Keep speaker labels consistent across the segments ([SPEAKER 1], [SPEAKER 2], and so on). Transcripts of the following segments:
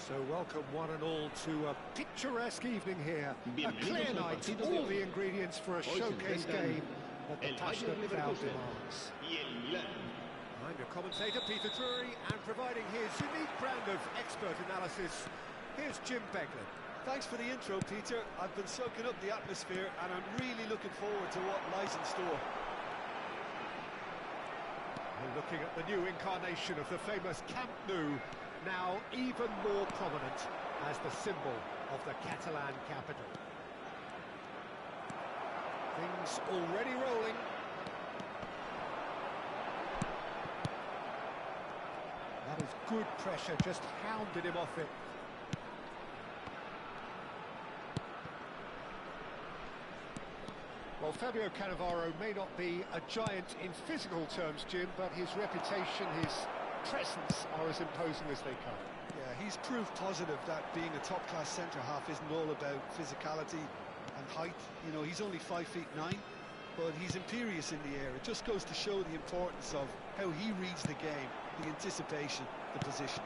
[SPEAKER 1] So welcome one and all to a picturesque evening here. A clear night, all the ingredients for a showcase game that the passionate crowd demands. I'm your commentator, Peter Drury, and providing his unique brand of expert analysis, here's Jim Beglin.
[SPEAKER 2] Thanks for the intro, Peter. I've been soaking up the atmosphere, and I'm really looking forward to what lies in store.
[SPEAKER 1] We're looking at the new incarnation of the famous Camp Nou, now even more prominent as the symbol of the Catalan capital. Things already rolling. That is good pressure, just hounded him off it. Well, Fabio Cannavaro may not be a giant in physical terms, Jim, but his reputation, his presence are as imposing as they come.
[SPEAKER 2] Yeah, he's proof positive that being a top-class centre-half isn't all about physicality and height. You know, he's only 5'9", but he's imperious in the air. It just goes to show the importance of how he reads the game, the anticipation, the position.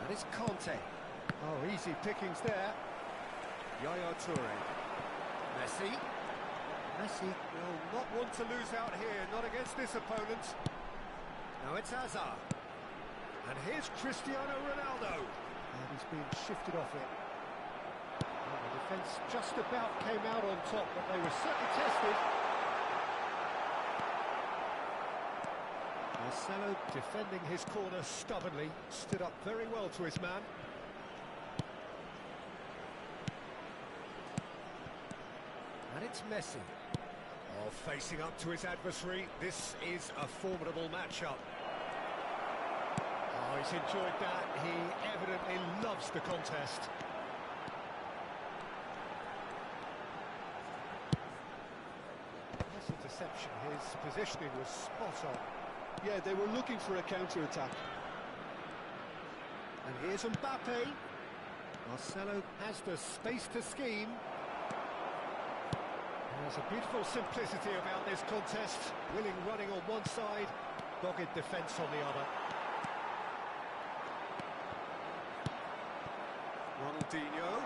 [SPEAKER 1] And it's Conte. Oh, easy pickings there. Yaya Toure. Messi. Messi will not want to lose out here, not against this opponent. Now it's Hazard. And here's Cristiano Ronaldo. And he's being shifted off it. Well, the defence just about came out on top, but they were certainly tested. Marcelo defending his corner stubbornly, stood up very well to his man. And it's Messi. Oh, facing up to his adversary, this is a formidable matchup. Oh, he's enjoyed that. He evidently loves the contest. Nice interception. His positioning was spot on.
[SPEAKER 2] Yeah, they were looking for a counter-attack.
[SPEAKER 1] And here's Mbappe. Marcelo has the space to scheme. There's a beautiful simplicity about this contest. Willing running on one side, dogged defence on the other. Ronaldinho.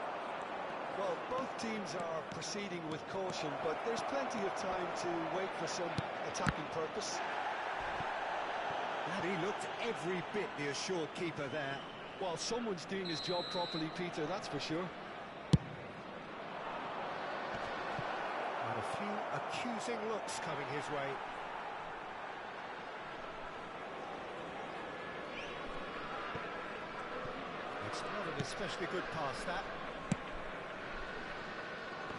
[SPEAKER 2] Well, both teams are proceeding with caution, but there's plenty of time to wait for some attacking purpose.
[SPEAKER 1] And he looked every bit the assured keeper there.
[SPEAKER 2] Well, someone's doing his job properly, Peter, that's for sure.
[SPEAKER 1] And a few accusing looks coming his way. It's not an especially good pass, that.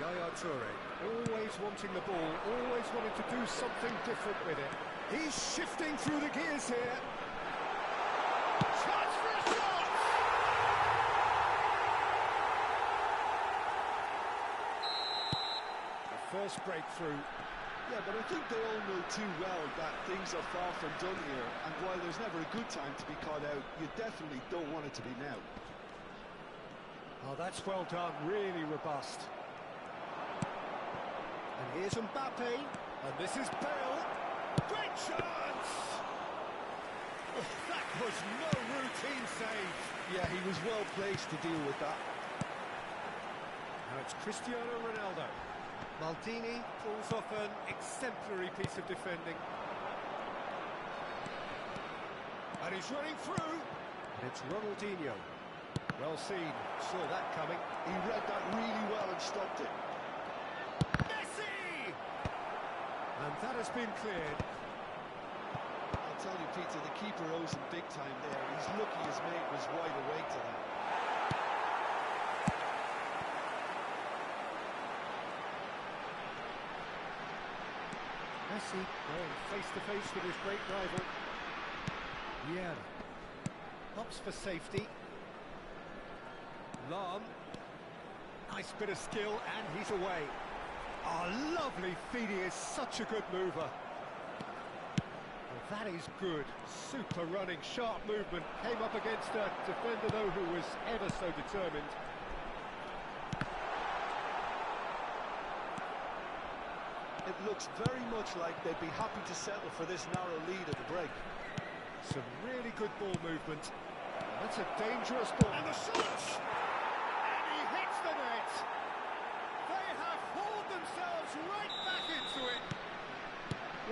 [SPEAKER 1] Yaya Toure, always wanting the ball, always wanting to do something different with it. He's shifting through the gears here. Chance for a shot! The first breakthrough.
[SPEAKER 2] Yeah, but I think they all know too well that things are far from done here, and while there's never a good time to be caught out, you definitely don't want it to be now.
[SPEAKER 1] Oh, that's well done, really robust. And here's Mbappe, and this is Bale. Great chance! Oh, that was no routine save.
[SPEAKER 2] Yeah, he was well placed to deal with that.
[SPEAKER 1] Now it's Cristiano Ronaldo. Maldini pulls off an exemplary piece of defending. And he's running through. And it's Ronaldinho. Well seen, saw that coming.
[SPEAKER 2] He read that really well and stopped it.
[SPEAKER 1] Messi! And that has been cleared.
[SPEAKER 2] I'll tell you, Peter, the keeper owes him big time there. He's lucky his mate was wide awake to that.
[SPEAKER 1] Messi going face to face with his great rival. Yeah. Hops for safety. Lam. Nice bit of skill, and he's away. Oh, lovely feed. He is such a good mover. Well, that is good. Super running, sharp movement. Came up against a defender, though, who was ever so determined.
[SPEAKER 2] It looks very much like they'd be happy to settle for this narrow lead at the break.
[SPEAKER 1] Some really good ball movement. That's a dangerous ball. And the shot! And he hits the net! They have hauled themselves right back into it.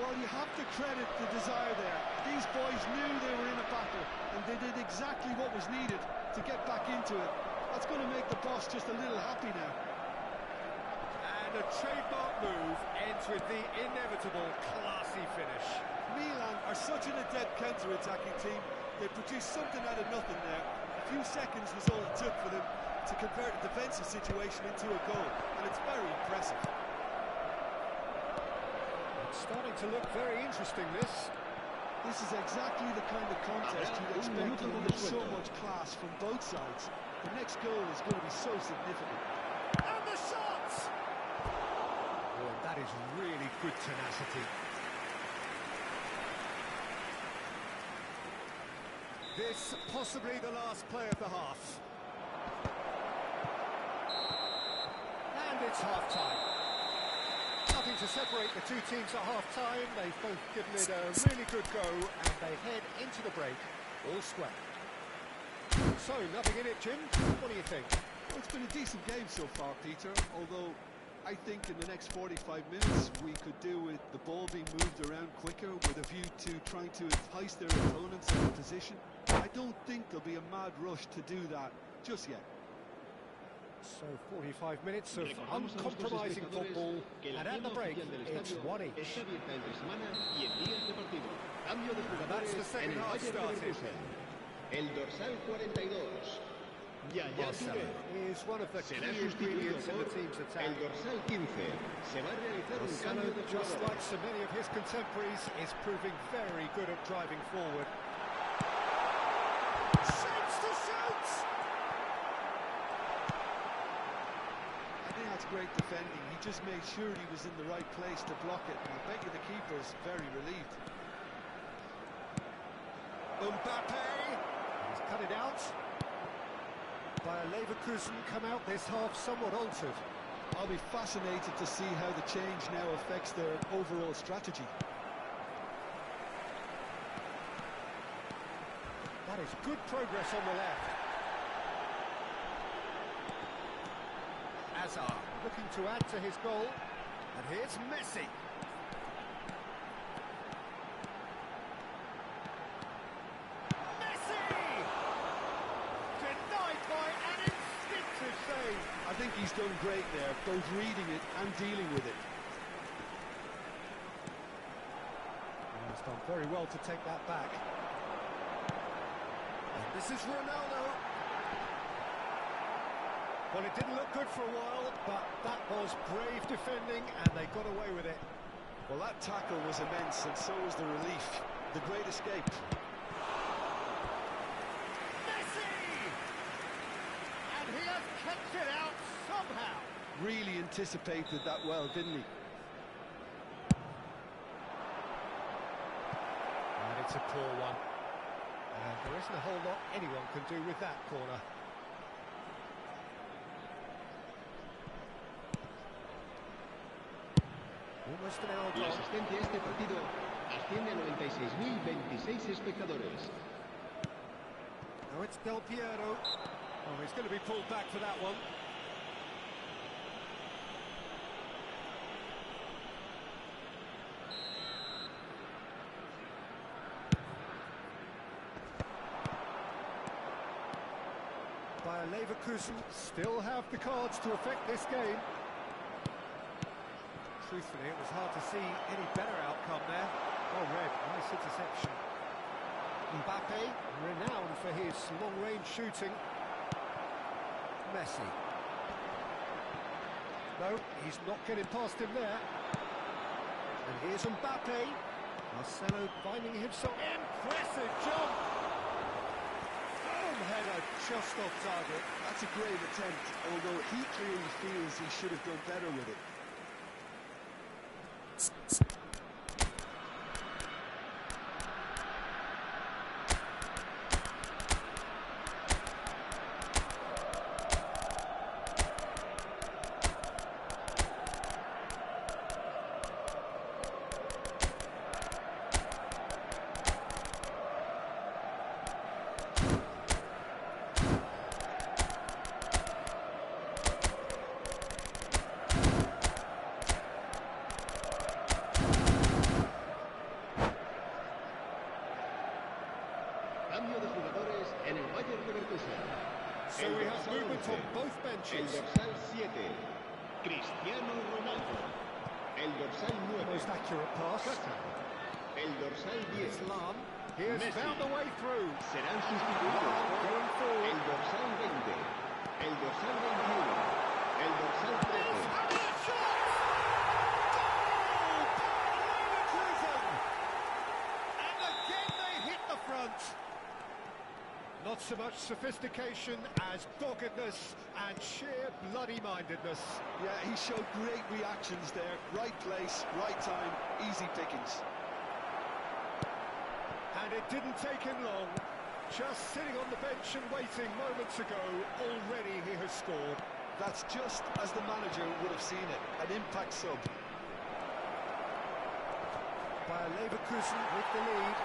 [SPEAKER 2] Well, you have to credit the desire there. These boys knew they were in a battle, and they did exactly what was needed to get back into it. That's going to make the boss just a little happy now.
[SPEAKER 1] And a trademark move ends with the inevitable classy finish.
[SPEAKER 2] Milan are such an adept counter-attacking team. They produced something out of nothing there. A few seconds was all it took for them to convert a defensive situation into a goal, and it's very impressive.
[SPEAKER 1] It's starting to look very interesting, this.
[SPEAKER 2] This is exactly the kind of contest you'd expect to with so much class from both sides. The next goal is going to be so significant.
[SPEAKER 1] And the shot! Oh, that is really good tenacity. This possibly the last play of the half. And it's half-time. Nothing to separate the two teams at half-time. They've both given it a really good go, and they head into the break all square. So, nothing in it, Jim. What do you think?
[SPEAKER 2] Well, it's been a decent game so far, Peter, although I think in the next 45 minutes we could do with the ball being moved around quicker with a view to trying to entice their opponents out of position. I don't think there'll be a mad rush to do that just yet.
[SPEAKER 1] So 45 minutes of uncompromising football, and at the break it's 1 each. And that's the second half started.
[SPEAKER 3] El dorsal 42.
[SPEAKER 1] Marcelo is one of the key ingredients in the team's attack.
[SPEAKER 3] El dorsal 15. Se va a realizar un
[SPEAKER 1] Marcelo,
[SPEAKER 3] cambio de
[SPEAKER 1] just
[SPEAKER 3] jugador.
[SPEAKER 1] like so many of his contemporaries, is proving very good at driving forward. Shapes to shoot!
[SPEAKER 2] I think that's great defending. He just made sure he was in the right place to block it. And I bet you the keeper's very relieved.
[SPEAKER 1] Mbappe! He's cut it out. Bayer Leverkusen come out this half somewhat altered.
[SPEAKER 2] I'll be fascinated to see how the change now affects their overall strategy.
[SPEAKER 1] That is good progress on the left. Hazard looking to add to his goal. And here's Messi.
[SPEAKER 2] I think he's done great there, both reading it and dealing with it.
[SPEAKER 1] He's done very well to take that back. And this is Ronaldo. Well, it didn't look good for a while, but that was brave defending, and they got away with it.
[SPEAKER 2] Well, that tackle was immense, and so was the relief. The great escape.
[SPEAKER 1] Kept it out somehow.
[SPEAKER 2] Really anticipated that well, didn't he?
[SPEAKER 1] And it's a poor one. And there isn't a whole lot anyone can do with that corner. Almost an hour
[SPEAKER 3] La
[SPEAKER 1] gone.
[SPEAKER 3] asistencia a este partido asciende a 96.026 espectadores.
[SPEAKER 1] Now it's Del Piero. Oh, he's going to be pulled back for that one. Bayer Bayer Leverkusen still have the cards to affect this game. Truthfully, it was hard to see any better outcome there. Oh, red, nice interception. Mbappe, renowned for his long-range shooting. Messi. No, he's not getting past him there. And here's Mbappe. Marcelo finding himself. Impressive jump! Boom, header just off target.
[SPEAKER 2] That's a great attempt, although he clearly feels he should have done better with it.
[SPEAKER 3] Cambio de jugadores en el Bayer Leverkusen.
[SPEAKER 1] So we have movement on both
[SPEAKER 3] El
[SPEAKER 1] benches.
[SPEAKER 3] dorsal 7, Cristiano Ronaldo. El dorsal 9,
[SPEAKER 1] Most accurate pass.
[SPEAKER 3] el dorsal 10,
[SPEAKER 1] Islam. He has
[SPEAKER 3] Messi.
[SPEAKER 1] found a way through.
[SPEAKER 3] serán sustituidos por
[SPEAKER 1] Going forward.
[SPEAKER 3] el dorsal 20, el dorsal 21, el dorsal 13.
[SPEAKER 1] And again they hit the front. Not so much sophistication as doggedness and sheer bloody-mindedness.
[SPEAKER 2] Yeah, he showed great reactions there. Right place, right time, easy pickings.
[SPEAKER 1] And it didn't take him long. Just sitting on the bench and waiting moments ago, already he has scored.
[SPEAKER 2] That's just as the manager would have seen it, an impact sub.
[SPEAKER 1] Bayer Leverkusen with the lead.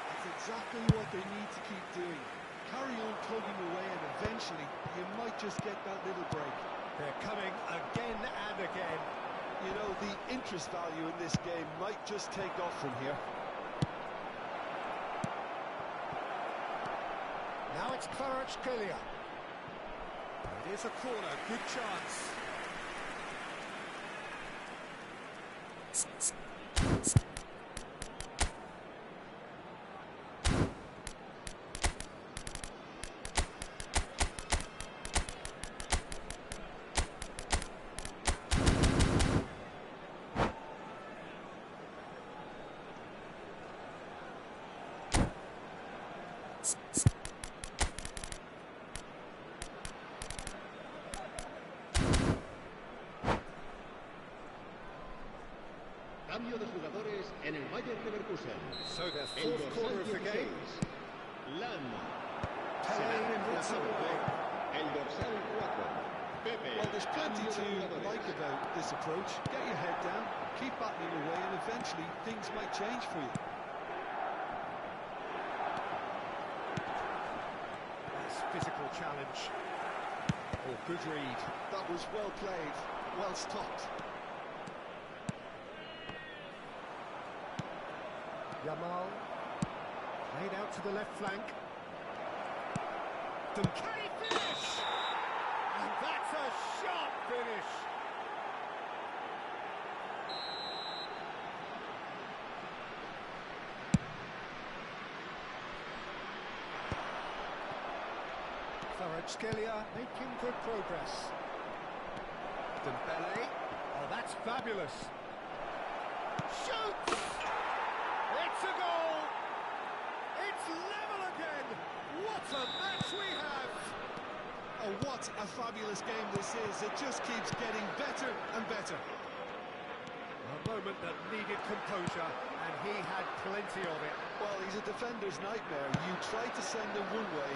[SPEAKER 2] That's exactly what they need to keep doing. Carry on plugging away and eventually you might just get that little break.
[SPEAKER 1] They're coming again and again.
[SPEAKER 2] You know, the interest value in this game might just take off from here.
[SPEAKER 1] Now it's Kvaratskhelia. It is a corner, good chance.
[SPEAKER 3] Cambio de jugadores en el Bayer Leverkusen.
[SPEAKER 1] So the
[SPEAKER 3] El
[SPEAKER 1] fourth
[SPEAKER 3] dorsal
[SPEAKER 1] corner of the
[SPEAKER 3] 16,
[SPEAKER 1] game.
[SPEAKER 3] Lan.
[SPEAKER 1] Pele
[SPEAKER 3] Será
[SPEAKER 1] in
[SPEAKER 3] reemplazado
[SPEAKER 1] the
[SPEAKER 3] por el dorsal 4, Pepe.
[SPEAKER 2] Well, there's plenty
[SPEAKER 3] Cambio de
[SPEAKER 2] to
[SPEAKER 3] jugadores.
[SPEAKER 2] like about this approach. Get your head down, keep battling away, and eventually things might change for you.
[SPEAKER 1] Nice physical challenge. Oh, good read.
[SPEAKER 2] That was well played, well stopped.
[SPEAKER 1] Yamal. Played out to the left flank. Can he finish? And that's a sharp finish. Kvaratskhelia making good progress. Dembele. Oh, that's fabulous. Shoots! It's a goal! It's level again! What a match we have!
[SPEAKER 2] Oh, what a fabulous game this is. It just keeps getting better and better.
[SPEAKER 1] A moment that needed composure, and he had plenty of it.
[SPEAKER 2] Well, he's a defender's nightmare. You try to send him one way,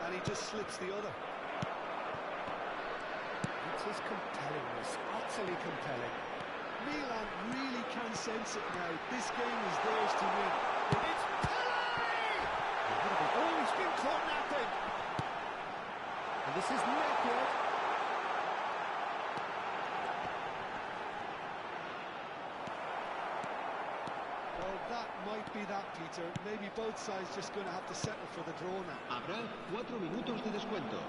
[SPEAKER 2] and he just slips the other.
[SPEAKER 1] It is compelling, it's utterly compelling.
[SPEAKER 2] Milan really can sense it now. This game is theirs to win.
[SPEAKER 1] It's Pele! Oh, he's been caught napping! And this is Napier.
[SPEAKER 2] Well, that might be that, Peter. Maybe both sides just going to have to settle for the draw now.
[SPEAKER 3] Habrá 4 minutos de descuento.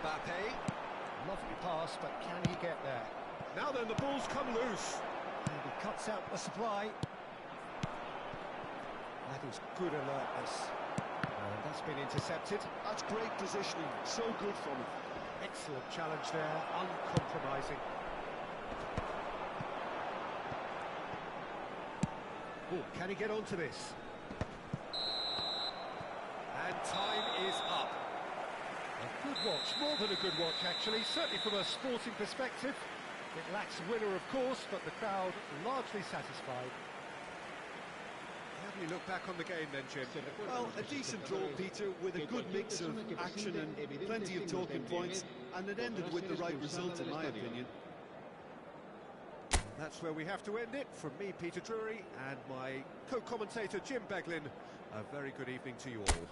[SPEAKER 1] Mbappe. Lovely pass, but can he get there? Now then, the ball's come loose. And he cuts out the supply. That is good alertness. And that's been intercepted.
[SPEAKER 2] That's great positioning. So good from him.
[SPEAKER 1] Excellent challenge there, uncompromising. Oh, can he get onto this? And time is up. A good watch, more than a good watch actually, certainly from a sporting perspective. It lacks a winner, of course, but the crowd largely satisfied. How do you look back on the game then, Jim?
[SPEAKER 2] Well, a decent draw, Peter, with a good mix of action and plenty of talking points, and it ended with the right result, in my opinion.
[SPEAKER 1] That's where we have to end it. From me, Peter Drury, and my co-commentator, Jim Beglin, a very good evening to you all.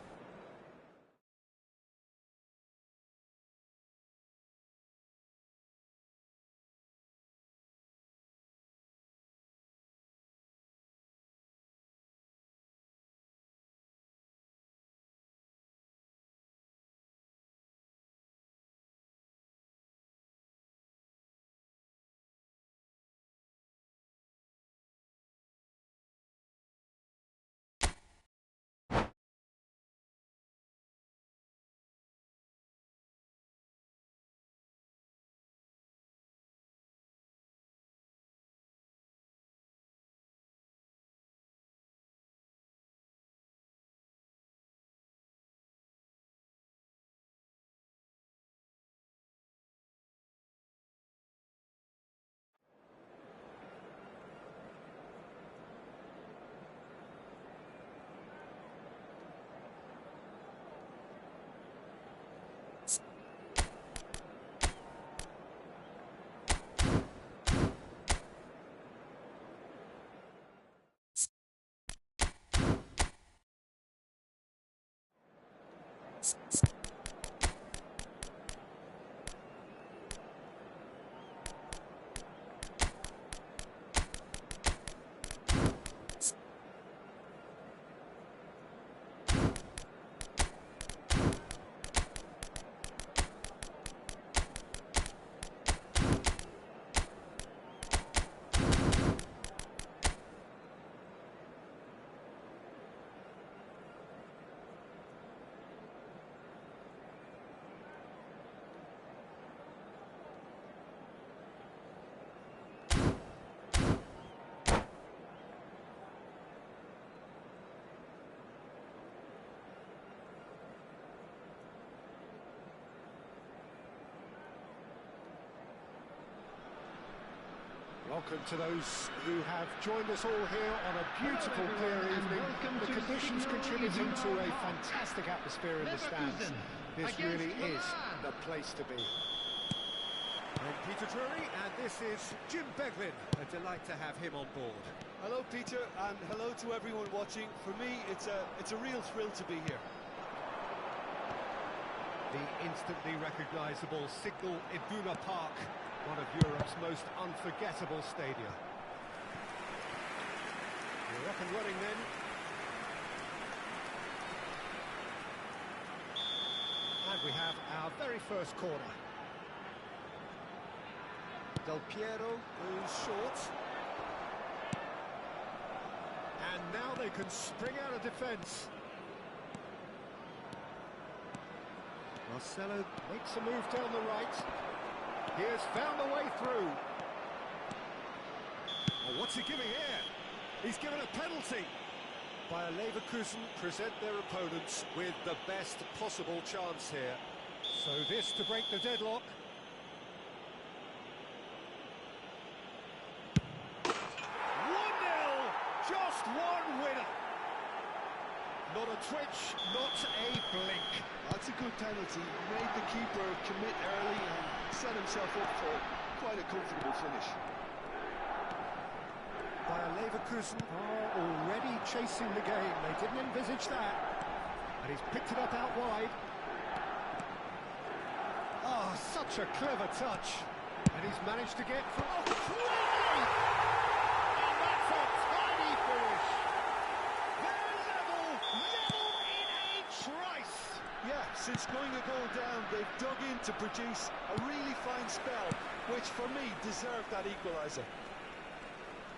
[SPEAKER 1] Welcome to those who have joined us all here on a beautiful clear evening. The conditions contributing to a fantastic atmosphere in the stands. This really is the place to be. I'm Peter Drury, and this is Jim Beglin. A delight to have him on board.
[SPEAKER 2] Hello, Peter, and hello to everyone watching. For me, it's a real thrill to be here.
[SPEAKER 1] The instantly recognisable Signal Iduna Park, one of Europe's most unforgettable stadia. We're up and running then. And we have our very first corner. Del Piero goes short. And now they can spring out of defence. Marcelo makes a move down the right. He has found a way through. Oh, what's he giving here? He's given a penalty. Bayer Leverkusen present their opponents with the best possible chance here. So this to break the deadlock. 1-0, just one winner. Not a twitch, not a blink.
[SPEAKER 2] That's a good penalty. Made the keeper commit early and set himself up for quite a comfortable finish.
[SPEAKER 1] Bayer Leverkusen are already chasing the game. They didn't envisage that. And he's picked it up out wide. Oh, such a clever touch. And he's managed to get from... Oh, crazy! And that's a tiny finish. They're level in a trice.
[SPEAKER 2] Yeah, since going a goal down, they've dug in to produce a really fine spell, which for me deserved that equaliser.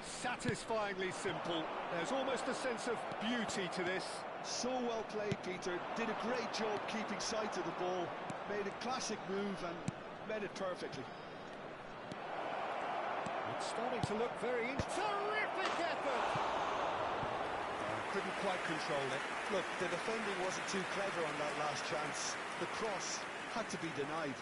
[SPEAKER 1] Satisfyingly simple. There's almost a sense of beauty to this.
[SPEAKER 2] So well played, Peter. Did a great job keeping sight of the ball. Made a classic move and met it perfectly.
[SPEAKER 1] It's starting to look very... Terrific effort! Couldn't quite control it.
[SPEAKER 2] Look, the defending wasn't too clever on that last chance. The cross had to be denied.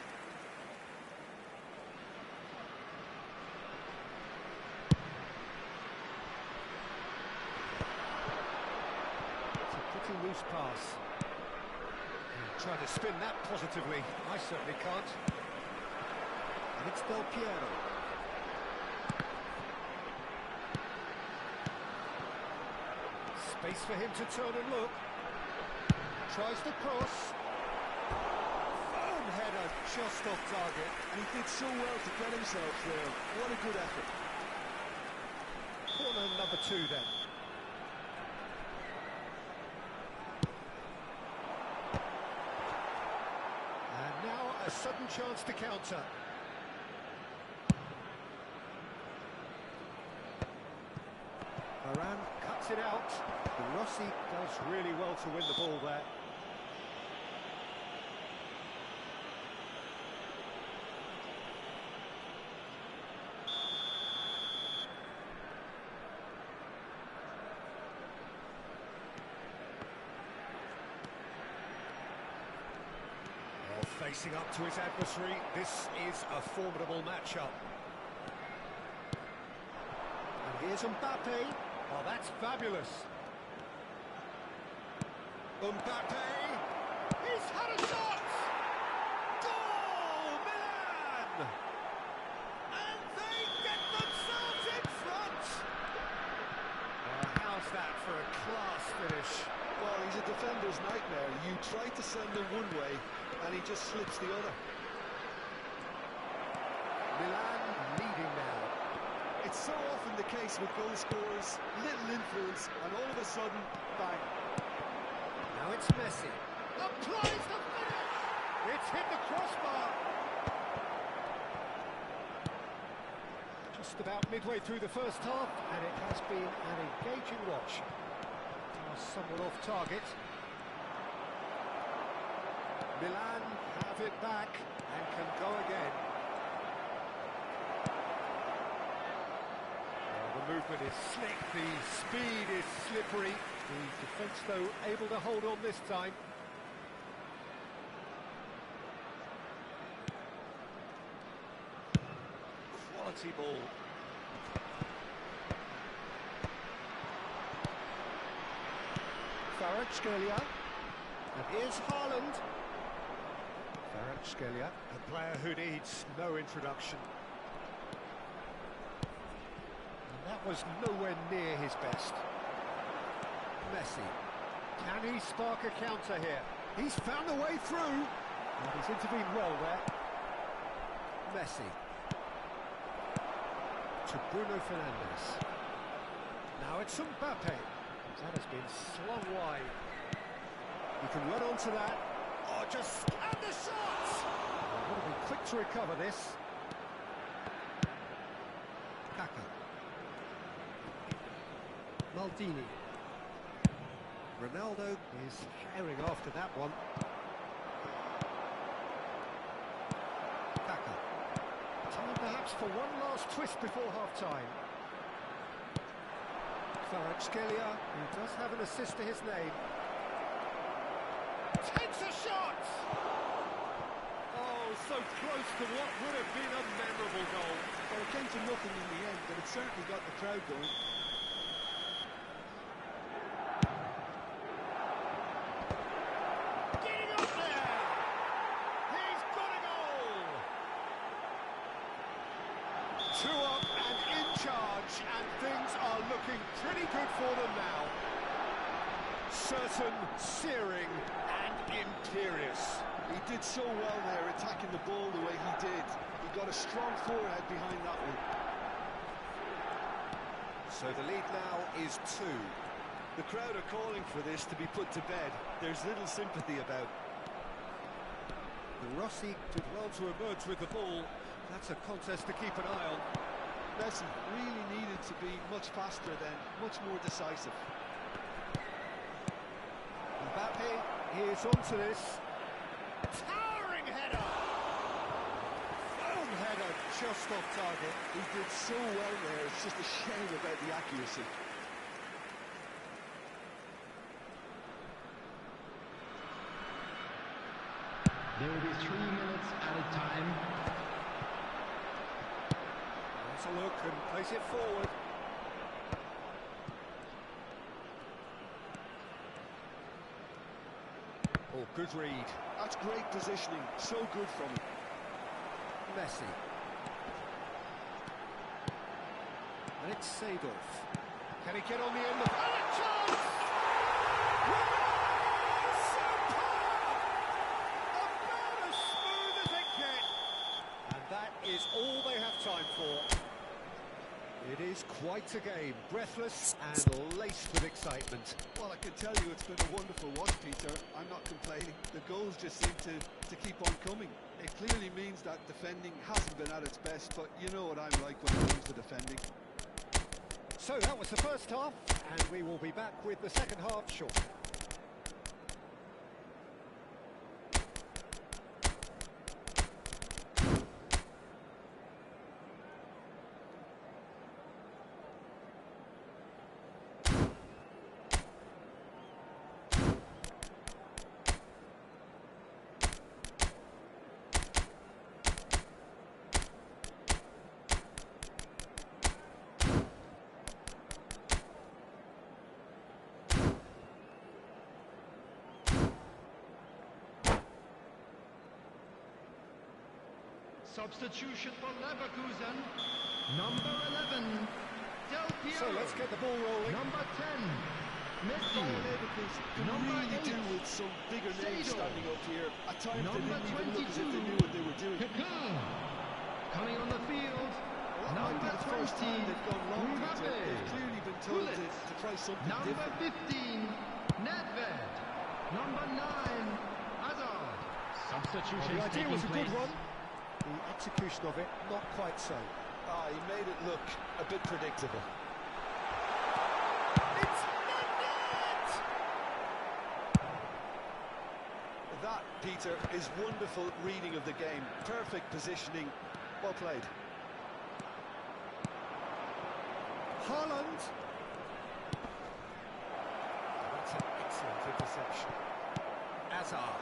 [SPEAKER 1] It's a pretty loose pass. Try to spin that positively. I certainly can't. And it's Del Piero. Space for him to turn and look. Tries the cross. Firm header just off target.
[SPEAKER 2] And he did so well to get himself there. What a good effort.
[SPEAKER 1] Corner number 2 then. And now a sudden chance to counter. Varane cuts it out. Rossi does really well to win the ball there. Facing up to his adversary, this is a formidable matchup. And here's Mbappe. Oh, that's fabulous. Mbappe! He's had a shot! Goal! Milan! And they get themselves in front! How's that for a class finish?
[SPEAKER 2] Well, he's a defender's nightmare. You try to send him one way, and he just slips the other.
[SPEAKER 1] Milan leading now.
[SPEAKER 2] It's so often the case with goal scorers, little influence, and all of a sudden, bang.
[SPEAKER 1] Now it's Messi. Applies the finish! It's hit the crossbar! Just about midway through the first half, and it has been an engaging watch. Somewhat off target. Milan have it back and can go again. The movement is slick, the speed is slippery. The defence, though, able to hold on this time. Quality ball. Kvaratskhelia, and here's Haaland. Kvaratskhelia, a player who needs no introduction. And that was nowhere near his best. Messi, can he spark a counter here? He's found a way through, and he's intervened well there. Messi. To Bruno Fernandes. Now it's Mbappe. That has been slung wide. You can run onto that. Oh, just... And the shot! Oh, want to be quick to recover this. Kaka. Maldini. Ronaldo is herring after that one. Kaka. Time perhaps for one last twist before half-time. Kvaratskhelia, who does have an assist to his name. Takes a shot! Oh, so close to what would have been a memorable goal.
[SPEAKER 2] Well, it came to nothing in the end, but it certainly got the crowd going.
[SPEAKER 1] Getting up there! He's got a goal! 2 up and in charge, and things are looking pretty good for them now. Certain, searing, and Imperious.
[SPEAKER 2] He did so well there, attacking the ball the way he did. He got a strong forehead behind that one.
[SPEAKER 1] So the lead now is 2.
[SPEAKER 2] The crowd are calling for this to be put to bed. There's little sympathy about.
[SPEAKER 1] Rossi did well to emerge with the ball. That's a contest to keep an eye on.
[SPEAKER 2] Messi really needed to be much faster then, much more decisive.
[SPEAKER 1] Mbappe is onto this. Towering header! Firm header, just off target.
[SPEAKER 2] He did so well there, it's just a shame about the accuracy.
[SPEAKER 3] There will be 3 minutes added time.
[SPEAKER 1] Let's a look and place it forward. Oh, good read.
[SPEAKER 2] That's great positioning, so good from him.
[SPEAKER 1] Messi. And it's Seedorf. Can he get on the end of... And a chance! About as smooth as it gets. And that is all they have time for. It is quite a game, breathless and laced with excitement.
[SPEAKER 2] Well, I can tell you it's been a wonderful watch, Peter. I'm not complaining. The goals just seem to keep on coming. It clearly means that defending hasn't been at its best, but you know what I'm like when it comes to defending.
[SPEAKER 1] So that was the first half, and we will be back with the second half shortly.
[SPEAKER 3] Substitution for Leverkusen. Number 11, Del Piero.
[SPEAKER 1] So let's get the ball rolling.
[SPEAKER 3] Number 10, Messi.
[SPEAKER 2] Leverkusen can
[SPEAKER 3] Number
[SPEAKER 2] really
[SPEAKER 3] 8,
[SPEAKER 2] do with some bigger names
[SPEAKER 3] Seedorf.
[SPEAKER 2] standing up here. At times
[SPEAKER 3] Number
[SPEAKER 2] they didn't even look as if they
[SPEAKER 3] 22,
[SPEAKER 2] knew what they were doing.
[SPEAKER 3] Kaká. Coming on the field,
[SPEAKER 2] Well, that might be
[SPEAKER 3] number
[SPEAKER 2] the first time
[SPEAKER 3] 20,
[SPEAKER 2] they've gone long, Peter.
[SPEAKER 3] Mbappe.
[SPEAKER 2] They've clearly been told
[SPEAKER 3] Gullit.
[SPEAKER 2] to try something
[SPEAKER 3] Number
[SPEAKER 2] different.
[SPEAKER 3] 15, Nedved. Number 9, Hazard. Substitution
[SPEAKER 1] The idea was a good
[SPEAKER 3] place.
[SPEAKER 1] one. The execution of it, not quite so.
[SPEAKER 2] He made it look a bit predictable.
[SPEAKER 1] It's net!
[SPEAKER 2] That, Peter, is wonderful reading of the game. Perfect positioning. Well played.
[SPEAKER 1] Haaland. That's an excellent interception. Hazard.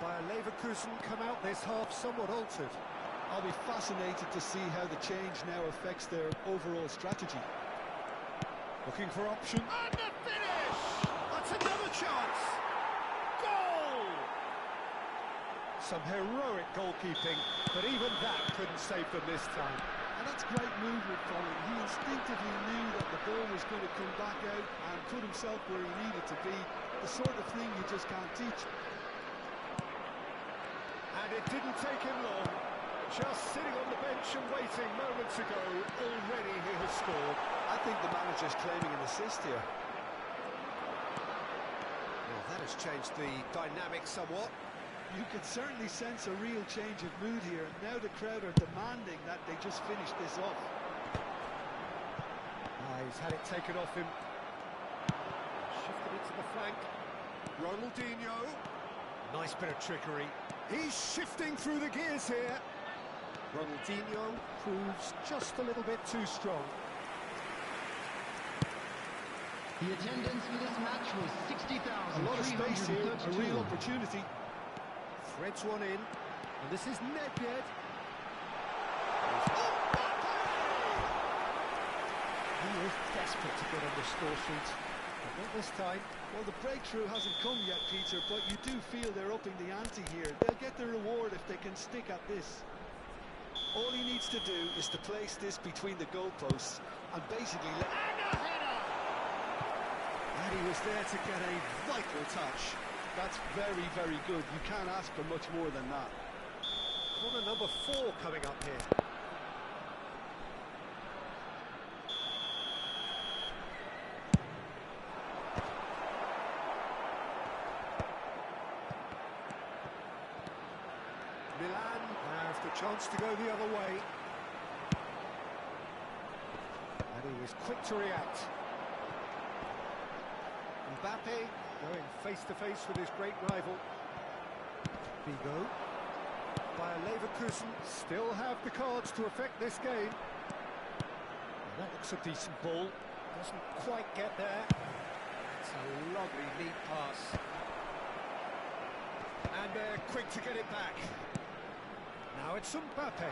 [SPEAKER 1] Bayer Leverkusen come out this half somewhat altered.
[SPEAKER 2] I'll be fascinated to see how the change now affects their overall strategy.
[SPEAKER 1] Looking for option. And the finish! That's another chance! Goal! Some heroic goalkeeping, but even that couldn't save them this time.
[SPEAKER 2] And that's great movement from him. He instinctively knew that the ball was going to come back out and put himself where he needed to be. The sort of thing you just can't teach.
[SPEAKER 1] And it didn't take him long. Just sitting on the bench and waiting moments ago, already he has scored.
[SPEAKER 2] I think the manager's claiming an assist here.
[SPEAKER 1] Well, that has changed the dynamic somewhat.
[SPEAKER 2] You can certainly sense a real change of mood here. Now the crowd are demanding that they just finish this off.
[SPEAKER 1] He's had it taken off him. Shifted it to the flank. Ronaldinho. Nice bit of trickery. He's shifting through the gears here. Ronaldinho proves just a little bit too strong.
[SPEAKER 3] The attendance for this match was 60,332.
[SPEAKER 2] A lot of space here, a real opportunity.
[SPEAKER 1] Threads one in, and this is Nedved. He is desperate to get on the score sheet, but not this time.
[SPEAKER 2] Well, the breakthrough hasn't come yet, Peter, but you do feel they're upping the ante here. They'll get the reward if they can stick at this. All he needs to do is to place this between the goalposts and basically let...
[SPEAKER 1] And a header! That
[SPEAKER 2] he was there to get a vital touch. That's very, very good. You can't ask for much more than that.
[SPEAKER 1] Corner number 4 coming up here. Milan have the chance to go the other way. And he was quick to react. Mbappe going face-to-face with his great rival. Figo. Bayer Leverkusen still have the cards to affect this game. And that looks a decent ball. Doesn't quite get there. It's a lovely neat pass. And they're quick to get it back. Now it's Mbappe.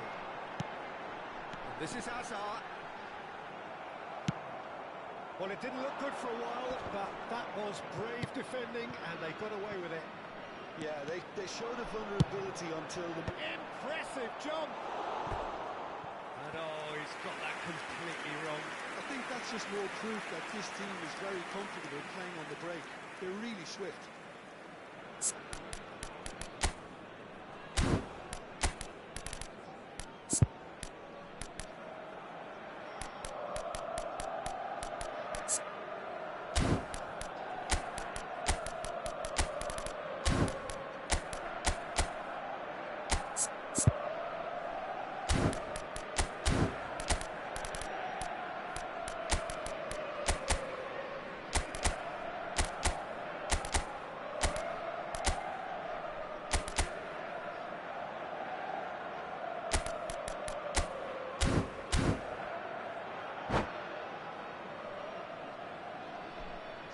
[SPEAKER 1] And this is Hazard. Well, it didn't look good for a while, but that was brave defending, and they got away with it.
[SPEAKER 2] Yeah, they showed a vulnerability until the...
[SPEAKER 1] Impressive jump! And oh, he's got that completely wrong.
[SPEAKER 2] I think that's just more proof that this team is very comfortable playing on the break. They're really swift.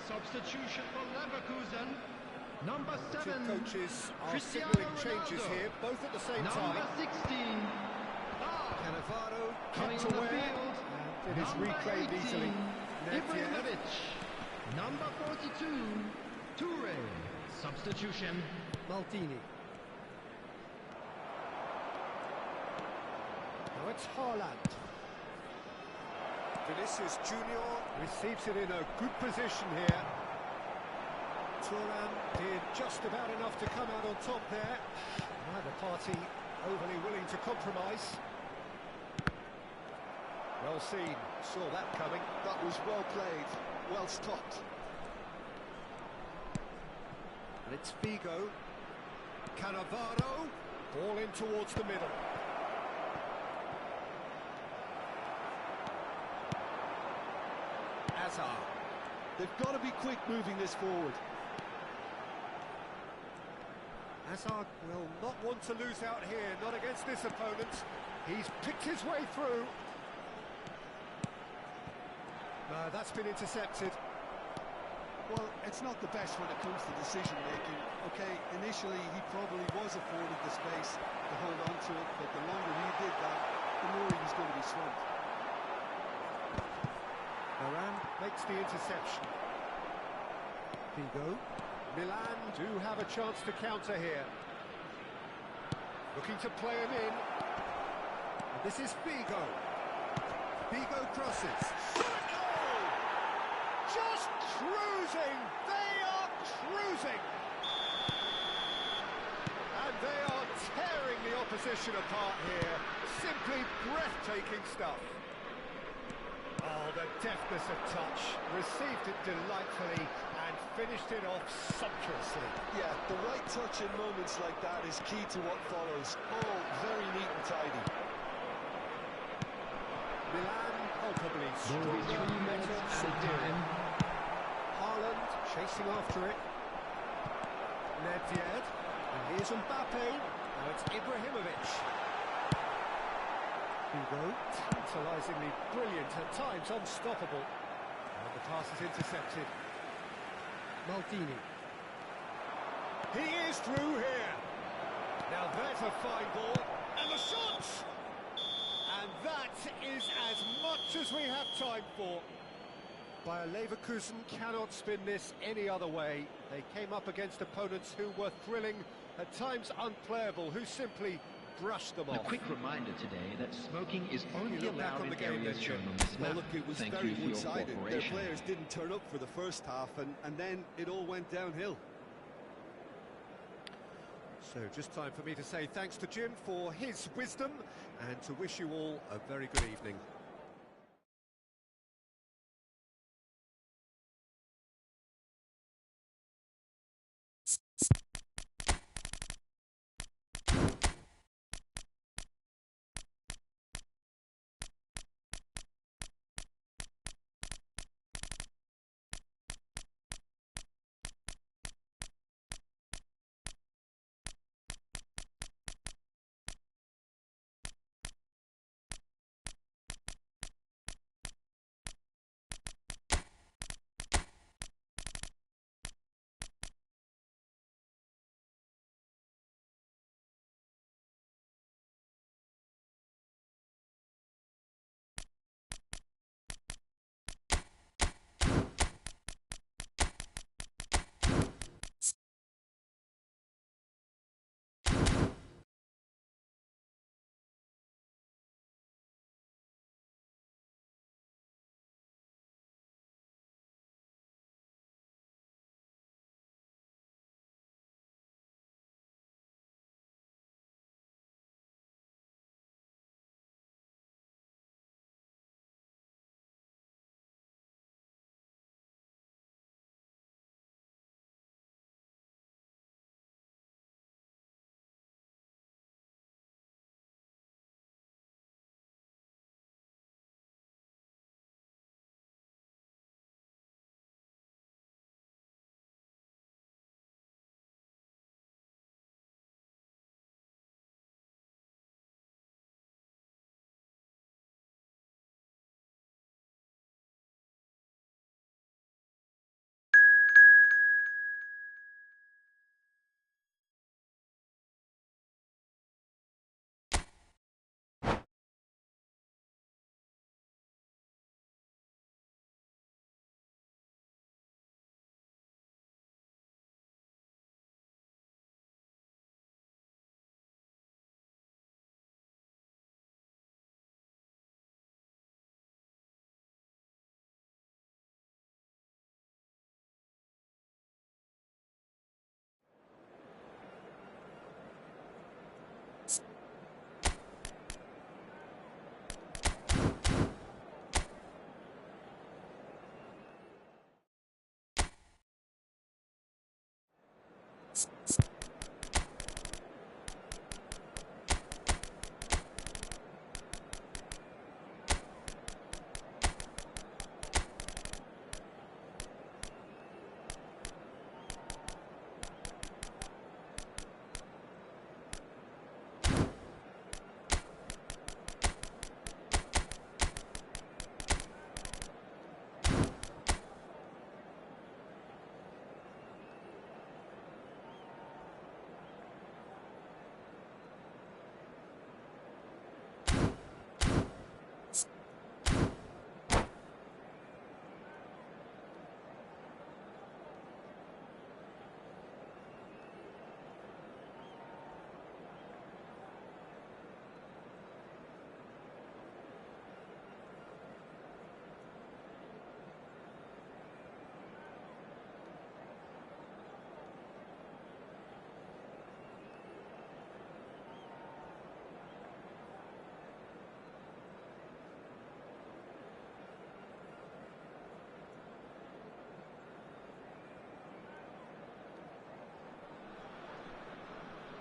[SPEAKER 3] Substitution for Leverkusen. Number 7.
[SPEAKER 1] Two coaches are
[SPEAKER 3] Cristiano
[SPEAKER 1] signalling changes
[SPEAKER 3] Ronaldo.
[SPEAKER 1] here, both at the same
[SPEAKER 3] Number
[SPEAKER 1] time.
[SPEAKER 3] 16.
[SPEAKER 1] Cannavaro
[SPEAKER 3] Coming
[SPEAKER 1] kept
[SPEAKER 3] on the
[SPEAKER 1] aware,
[SPEAKER 3] field.
[SPEAKER 1] and it is
[SPEAKER 3] Number
[SPEAKER 1] reclaimed
[SPEAKER 3] 18.
[SPEAKER 1] easily.
[SPEAKER 3] Ibrahimovic. Number 42. Toure. Substitution.
[SPEAKER 1] Maldini. Now it's Haaland. Vinicius Junior receives it in a good position here. Thuram did just about enough to come out on top there. Neither party overly willing to compromise. Well seen, saw that coming.
[SPEAKER 2] That was well played, well stopped.
[SPEAKER 1] And it's Figo. Cannavaro. Ball in towards the middle. Hazard.
[SPEAKER 2] They've got to be quick moving this forward.
[SPEAKER 1] Hazard will not want to lose out here, not against this opponent. He's picked his way through. No, that's been intercepted.
[SPEAKER 2] Well, it's not the best when it comes to decision-making. Okay, initially he probably was afforded the space to hold on to it, but the longer he did that, the more he was going to be swamped.
[SPEAKER 1] Moran makes the interception. Figo. Milan do have a chance to counter here. Looking to play him in. And this is Figo. Figo crosses. Goal! Just cruising! They are cruising! And they are tearing the opposition apart here. Simply breathtaking stuff. Oh, the deftness of touch. Received it delightfully and finished it off sumptuously.
[SPEAKER 2] Yeah, the right touch in moments like that is key to what follows. Oh, very neat and tidy.
[SPEAKER 1] Milan palpably
[SPEAKER 3] There will be 3
[SPEAKER 1] stronger,
[SPEAKER 3] minutes
[SPEAKER 1] better,
[SPEAKER 3] at a
[SPEAKER 1] superior.
[SPEAKER 3] time.
[SPEAKER 1] Haaland chasing after it. Nedved. And here's Mbappe. Now it's Ibrahimovic. Figo, tantalisingly brilliant, at times unstoppable. And the pass is intercepted. Maldini. He is through here. Now there's a fine ball. And the shot! And that is as much as we have time for. Bayer Leverkusen cannot spin this any other way. They came up against opponents who were thrilling, at times unplayable, who simply brushed them
[SPEAKER 3] A
[SPEAKER 1] off.
[SPEAKER 3] quick reminder today that smoking is
[SPEAKER 1] You
[SPEAKER 3] only
[SPEAKER 1] look back
[SPEAKER 3] allowed
[SPEAKER 1] on
[SPEAKER 3] in
[SPEAKER 1] the game
[SPEAKER 3] areas
[SPEAKER 1] then,
[SPEAKER 3] shown
[SPEAKER 1] Jim.
[SPEAKER 3] on this
[SPEAKER 2] Well,
[SPEAKER 3] map.
[SPEAKER 2] look, it was
[SPEAKER 3] Thank
[SPEAKER 2] very
[SPEAKER 3] you for your
[SPEAKER 2] one-sided. Their
[SPEAKER 3] cooperation.
[SPEAKER 2] players didn't turn up for the first half, and then it all went downhill.
[SPEAKER 1] So just time for me to say thanks to Jim for his wisdom and to wish you all a very good evening.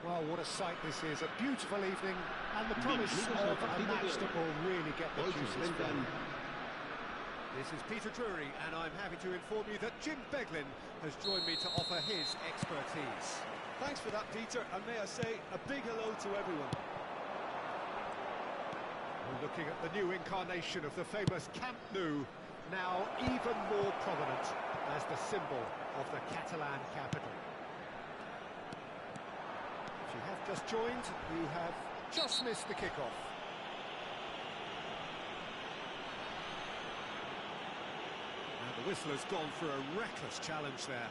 [SPEAKER 1] Well, what a sight this is. A beautiful evening and the promise of a match that will really get the juices flowing. This is Peter Drury, and I'm happy to inform you that Jim Beglin has joined me to offer his expertise.
[SPEAKER 2] Thanks for that, Peter, and may I say a big hello to everyone.
[SPEAKER 1] We're looking at the new incarnation of the famous Camp Nou, now even more prominent as the symbol of the Catalan capital. If you have just joined, you have just missed the kickoff. And the whistler's gone for a reckless challenge there.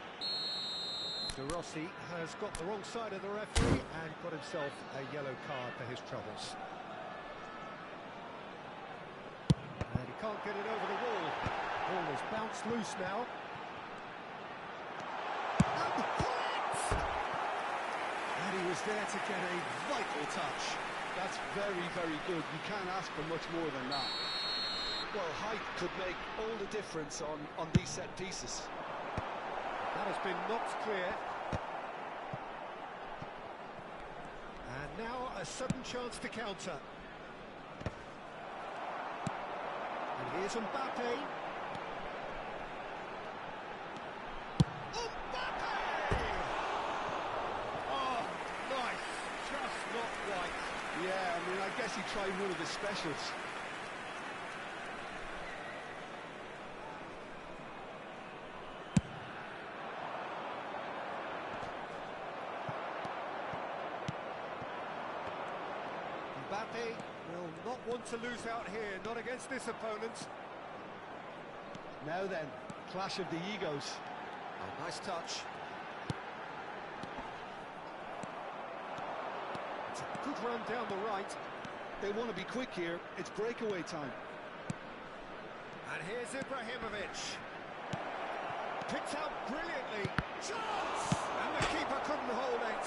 [SPEAKER 1] De Rossi has got the wrong side of the referee and got himself a yellow card for his troubles. And he can't get it over the wall. Ball has bounced loose now. And the point! And he was there to get a vital touch.
[SPEAKER 2] That's very, very good. You can't ask for much more than that. Well, height could make all the difference on these set pieces.
[SPEAKER 1] That has been knocked clear. And now a sudden chance to counter. And here's Mbappe. Mbappe! Oh, nice. Just not right.
[SPEAKER 2] Yeah, I mean, I guess he tried one of his specials.
[SPEAKER 1] Mbappe will not want to lose out here, not against this opponent.
[SPEAKER 2] Now then, clash of the egos.
[SPEAKER 1] Oh, nice touch. It's a good run down the right.
[SPEAKER 2] They want to be quick here. It's breakaway time.
[SPEAKER 1] And here's Ibrahimovic. Picked out brilliantly. Chance! And the keeper couldn't hold it.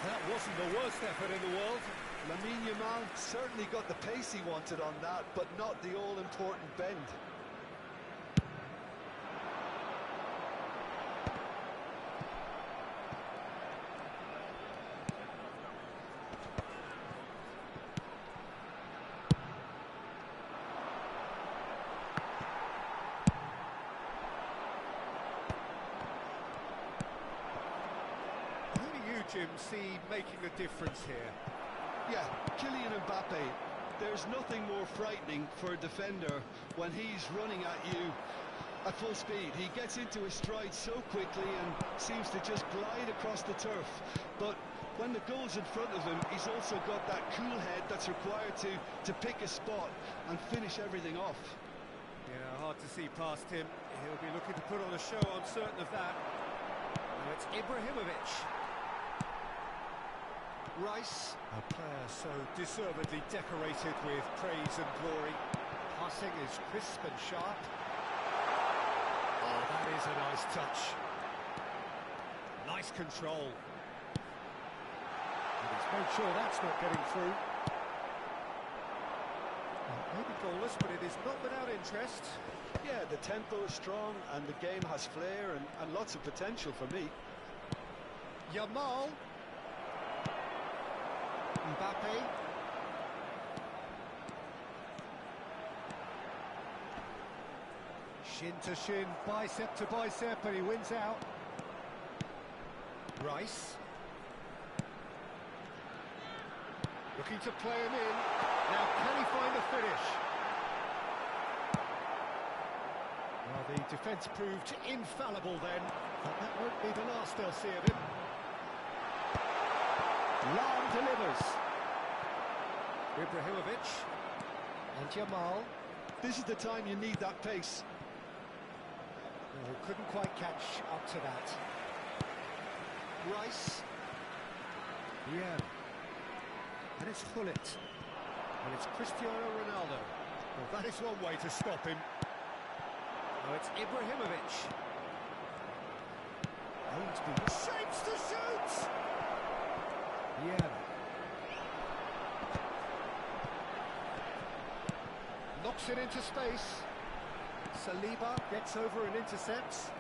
[SPEAKER 1] That wasn't the worst effort in the world.
[SPEAKER 2] Lamine Yamal certainly got the pace he wanted on that, but not the all-important bend.
[SPEAKER 1] Jim, see making a difference here?
[SPEAKER 2] Yeah, Kylian Mbappe. There's nothing more frightening for a defender when he's running at you at full speed. He gets into his stride so quickly and seems to just glide across the turf. But when the goal's in front of him, he's also got that cool head that's required to pick a spot and finish everything off.
[SPEAKER 1] Yeah, hard to see past him. He'll be looking to put on a show, I'm certain of that. Now it's Ibrahimovic. Rice, a player so deservedly decorated with praise and glory. Passing is crisp and sharp. Oh, that is a nice touch. Nice control. And he's made sure that's not getting through. Well, maybe goalless, but it is not without interest.
[SPEAKER 2] Yeah, the tempo is strong and the game has flair and lots of potential for me.
[SPEAKER 1] Yamal. Mbappe. Shin to shin, bicep to bicep, and he wins out. Rice. Looking to play him in. Now, can he find the finish? Well, the defence proved infallible then, but that won't be the last they'll see of him. Lam delivers. Ibrahimovic and Yamal.
[SPEAKER 2] This is the time you need that pace.
[SPEAKER 1] No, couldn't quite catch up to that. Rice. Yeah. And it's Hullet. And it's Cristiano Ronaldo. Well, that is one way to stop him. Now it's Ibrahimovic. Shapes to shoot! Yeah. Knocks it into space. Saliba gets over and intercepts.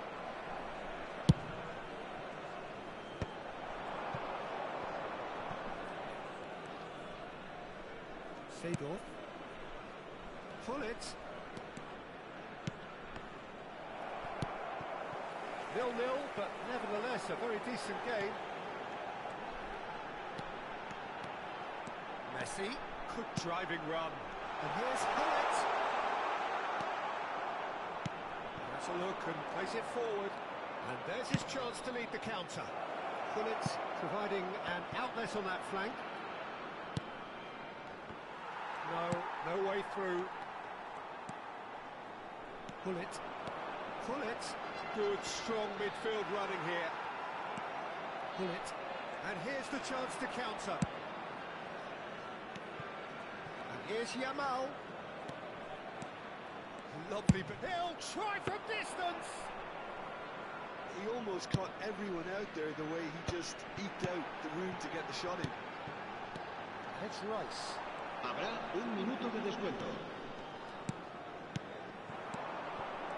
[SPEAKER 1] Seedorf. Hullet. 0-0, but nevertheless a very decent game. Messi, good driving run. And here's Hullet. That's a look and plays it forward. And there's his chance to lead the counter. Hullet providing an outlet on that flank. No way through. Hullet. Pull it. Good, strong midfield running here. Pull it. And here's the chance to counter. And here's Yamal. Lovely, but he'll try from distance.
[SPEAKER 2] He almost caught everyone out there the way he just eked out the room to get the shot in.
[SPEAKER 1] It's Rice.
[SPEAKER 3] Habrá un minuto de descuento.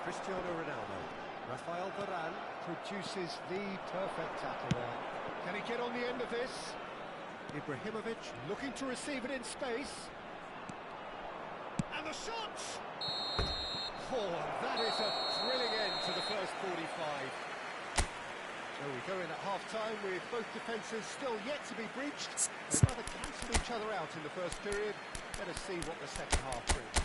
[SPEAKER 1] Cristiano Ronaldo. Rafael Varane produces the perfect tackle there. Can he get on the end of this? Ibrahimovic looking to receive it in space. And the shot! Oh, that is a thrilling end to the first 45. So we go in at half-time with both defences still yet to be breached. They'd rather cancel each other out in the first period. Let us see what the second half brings.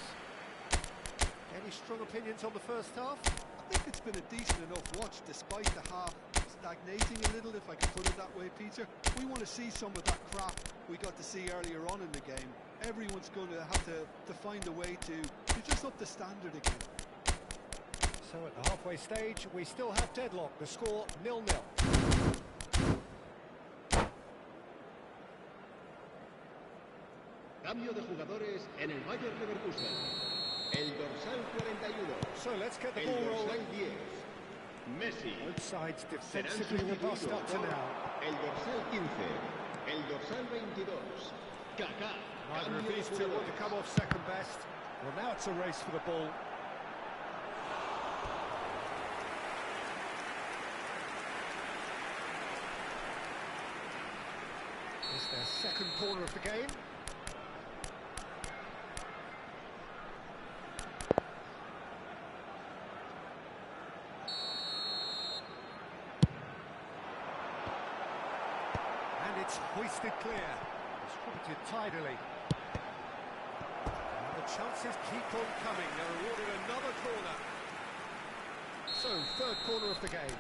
[SPEAKER 1] Any strong opinions on the first half?
[SPEAKER 2] I think it's been a decent enough watch despite the half stagnating a little, if I can put it that way, Peter. We want to see some of that crap we got to see earlier on in the game. Everyone's going to have to find a way to just up the standard again.
[SPEAKER 1] So at the halfway stage, we still have deadlock. The score 0-0.
[SPEAKER 3] Cambio de jugadores en el Bayer Leverkusen. El dorsal 41.
[SPEAKER 1] So let's get the
[SPEAKER 3] El
[SPEAKER 1] ball
[SPEAKER 3] dorsal
[SPEAKER 1] rolling.
[SPEAKER 3] 10. Messi.
[SPEAKER 1] Both sides
[SPEAKER 3] Serán
[SPEAKER 1] defensively robust
[SPEAKER 3] sustituidos
[SPEAKER 1] up to
[SPEAKER 3] por
[SPEAKER 1] now.
[SPEAKER 3] el dorsal 15. El dorsal 22. Kaká.
[SPEAKER 1] Neither of
[SPEAKER 3] Cambio de
[SPEAKER 1] these two want to
[SPEAKER 3] jugadores.
[SPEAKER 1] come off second best. Well, now it's a race for the ball. It's their second corner of the game. And it's hoisted clear. Distributed tidily. And the chances keep on coming. They're awarded another corner. So, third corner of the game.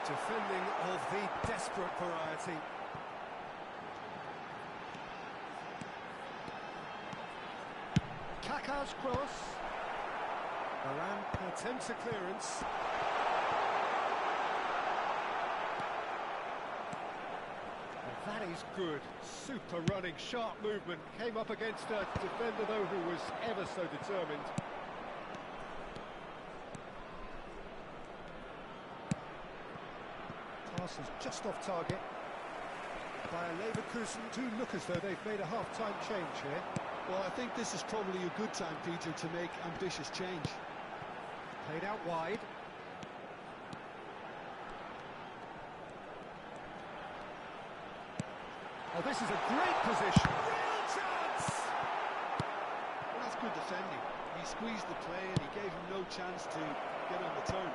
[SPEAKER 1] Defending of the desperate variety. Kaká's cross. Varane attempts a clearance. And that is good. Super running, sharp movement. Came up against a defender, though, who was ever so determined. Pass is just off target. Bayer Leverkusen do look as though they've made a half-time change here.
[SPEAKER 2] Well, I think this is probably a good time, Peter, to make ambitious change.
[SPEAKER 1] Played out wide. Oh, this is a great position. Real chance!
[SPEAKER 2] Well, that's good defending. He squeezed the play and he gave him no chance to get on the turn.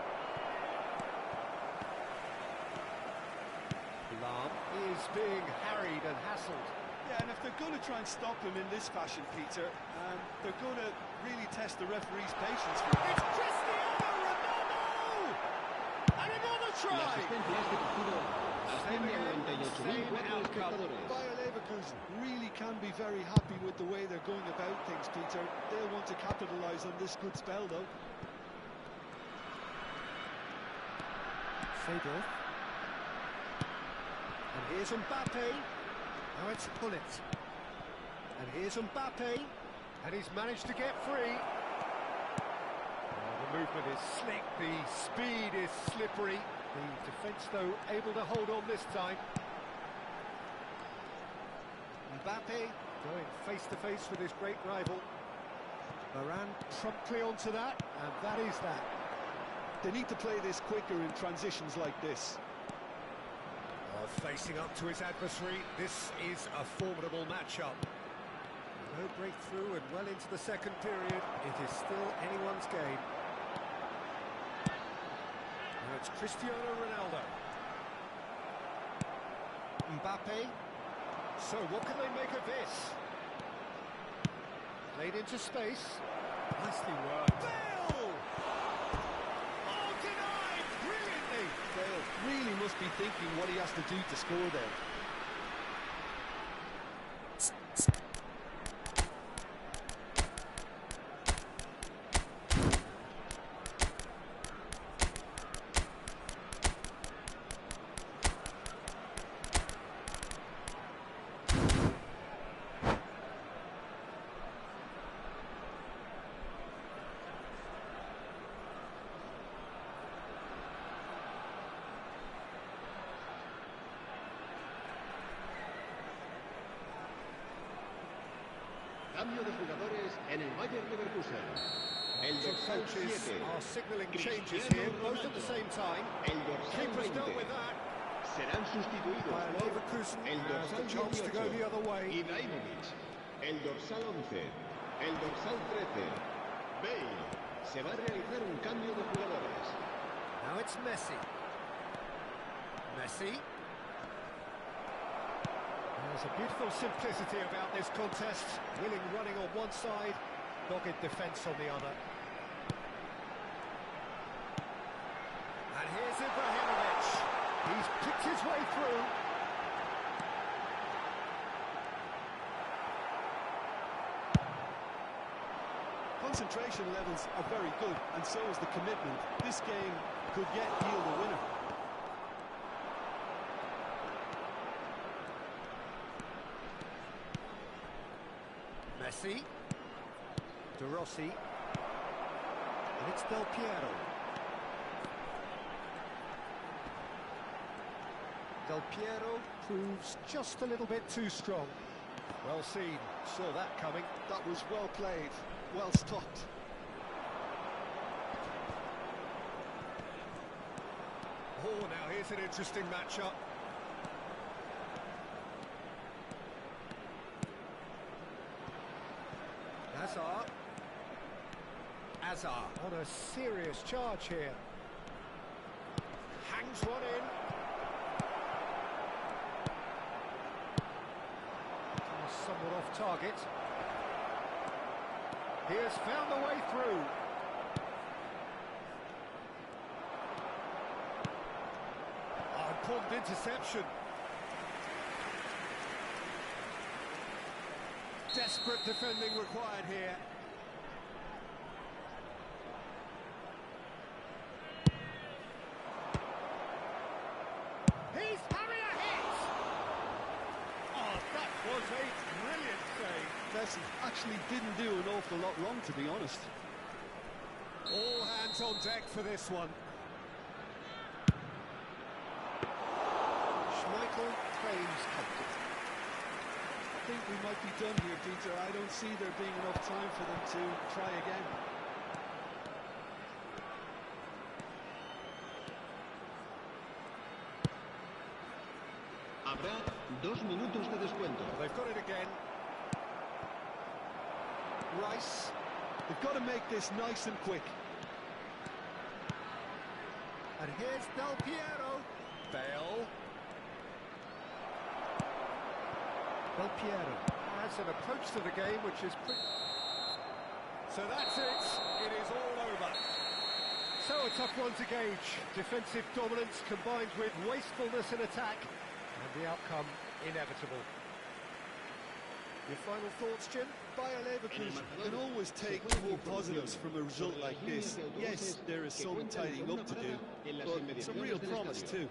[SPEAKER 1] Lam is being harried and hassled.
[SPEAKER 2] Yeah, and if they're going to try and stop him in this fashion, Peter, they're going to really test the referee's patience for him.
[SPEAKER 1] It's Cristiano Ronaldo! And another
[SPEAKER 3] La
[SPEAKER 1] try!
[SPEAKER 3] asistencia a este partido asciende a 98.004 espectadores.
[SPEAKER 2] Bayer Leverkusen really can be very happy with the way they're going about things, Peter. They'll want to capitalise on this good spell, though.
[SPEAKER 1] Seedorf. And here's Mbappe. Now it's Pullet. And here's Mbappe. And he's managed to get free. Oh, the movement is slick. The speed is slippery. The defence, though, able to hold on this time. Mbappe going face-to-face with his great rival. Varane promptly onto that, and that is that.
[SPEAKER 2] They need to play this quicker in transitions like this.
[SPEAKER 1] Oh, facing up to his adversary, this is a formidable matchup. No breakthrough and well into the second period. It is still anyone's game. Now it's Cristiano Ronaldo. Mbappe. So what can they make of this? Played into space. Nicely worked. Bale! Oh, denied! Brilliantly!
[SPEAKER 2] Bale really must be thinking what he has to do to score there.
[SPEAKER 3] Leverkusen. El
[SPEAKER 1] The
[SPEAKER 3] dorsal
[SPEAKER 1] coaches
[SPEAKER 3] 7.
[SPEAKER 1] are signalling changes
[SPEAKER 3] Cristiano
[SPEAKER 1] here, both at
[SPEAKER 3] Ronaldo.
[SPEAKER 1] the same time.
[SPEAKER 3] El dorsal
[SPEAKER 1] Keeper's
[SPEAKER 3] 20.
[SPEAKER 1] dealt with that.
[SPEAKER 3] Serán sustituidos
[SPEAKER 1] Bayer
[SPEAKER 3] por
[SPEAKER 1] Leverkusen
[SPEAKER 3] el
[SPEAKER 1] has
[SPEAKER 3] dorsal
[SPEAKER 1] the chance to
[SPEAKER 3] 18.
[SPEAKER 1] go the other way.
[SPEAKER 3] Ibrahimovic. El dorsal 11. El dorsal 13. Bale. Se va a realizar un cambio de jugadores.
[SPEAKER 1] Now it's Messi. Messi. There's a beautiful simplicity about this contest. Willing running on one side, dogged defence on the other. And here's Ibrahimovic. He's picked his way through.
[SPEAKER 2] Concentration levels are very good, and so is the commitment. This game could yet yield a winner.
[SPEAKER 1] Messi. De Rossi. And it's Del Piero. Del Piero proves just a little bit too strong. Well seen, saw that coming.
[SPEAKER 2] That was well played, well stopped.
[SPEAKER 1] Oh, now here's an interesting matchup. Hazard on a serious charge here. Hangs one in. Somewhat off target. He has found a way through. Oh, important interception. Desperate defending required here. He's having a hit! Oh, that was a brilliant save.
[SPEAKER 2] Messi actually didn't do an awful lot wrong, to be honest.
[SPEAKER 1] All hands on deck for this one. Schmeichel claims comfort.
[SPEAKER 2] I think we might be done here, Peter. I don't see there being enough time for them to try again.
[SPEAKER 3] Habrá 2 minutos de descuento.
[SPEAKER 1] They've got it again. Rice.
[SPEAKER 2] They've got to make this nice and quick.
[SPEAKER 1] And here's Del Piero. Bale. Del Piero has an approach to the game which is pretty... So that's it. It is all over. So a tough one to gauge. Defensive dominance combined with wastefulness in attack. And the outcome inevitable. Your final thoughts, Jim?
[SPEAKER 2] Bayer Leverkusen can always take more positives from a result like this. Yes, there is some tidying up to do, but some real promise too.